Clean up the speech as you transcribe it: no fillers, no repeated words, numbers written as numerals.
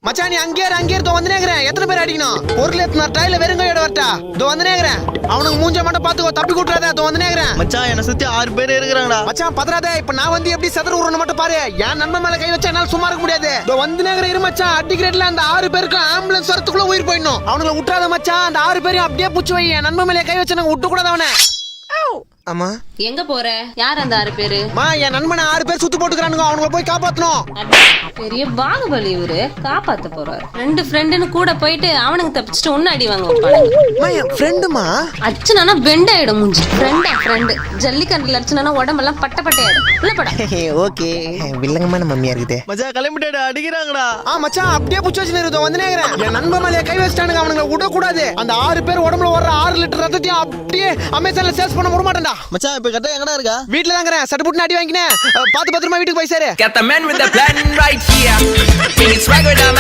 மச்சான் நீ அங்கே வந்துனேங்கறேன். எத்தனை பேர் அடிக்கணும்? பொருள் எத்தனை ட்ரைல வெறுங்கையோட வரட்டா? இதோ வந்துனேங்கறேன். அவனுக்கு மூஞ்ச மட்டும் பாத்துக்கோ, தப்பி கூட்றாத. இதோ வந்துனேங்கறேன். மச்சான் என்ன சுத்தி 6 பேர் இருக்குறாங்கடா. மச்சான் பதறாதே. இப்ப நான் வந்து எப்படி சதற உறன மட்டும் பாரு. என் நண்பன் மேல கை வச்சா என்னால சும்மா இருக்க முடியாது. இதோ வந்துனேங்கறேன். இரு மச்சான், அடிக்கிறேட்ல அந்த 6 பேருக்கு ஆம்புலன்ஸ் வரதுக்குள்ள உயிர் போயிடணும். அவங்கள விட்டுறாத மச்சான். அந்த 6 பேரையும் அப்படியே புடிச்சு வை. என் நண்பன் மேல கை வச்சா நான் விட்டு கூடாத அவனை. அம்மா எங்க போற? யார் அந்த 6 பேரு? என் நண்பனை 6 பேர் சுத்து போட்டுக்கிறானுங்க. அவங்கள போய் காப்பாத்தணும். பெரிய பாகுபலி இவரு. காப்பாத்த போறாரு. 2 ஃப்ரெண்டுன்னு கூட போயிட்டு அவனுக்கு தப்பிச்சுட்டு ஒன்னு அடி வாங்க வைப்பானுங்க. என் ஃப்ரெண்டுமா? அச்சனா பெண்டாயிடும் மூஞ்சி. ஃப்ரெண்டு ஜல்லிக்கட்டுல அடிச்சனா உடம்பெல்லாம் பட்டையாயிடும். உள்ள பட. ஓகே வில்லங்கமான மம்மியா இருக்குது. மச்சான் கிளம்பிட்டா அடிக்கிறாங்கடா. மச்சான் அப்படியே புடிச்சு வச்சிருந்தோம். வந்துனேங்கறேன். என் நண்பன் மேல கை வச்சிட்டானுங்க. அவனுங்களை விட கூடாது. அந்த 6 பேர் உடம்புல வர்ற 6 லிட்டர் ரத்தத்தையும் அப்படியே அமேசான்ல சேல்ஸ் பண்ண விட மாட்டேன்டா. மச்சான் இப்ப கரெக்ட்டா எங்கடா இருக்க? வீட்ல தாங்கறேன். சட்டு புட்டு அடி வாங்கினேன். பாத்து பத்திரமா வீட்டுக்கு போய் சேரு. Got the man with the plan right here. Bring it swagger down.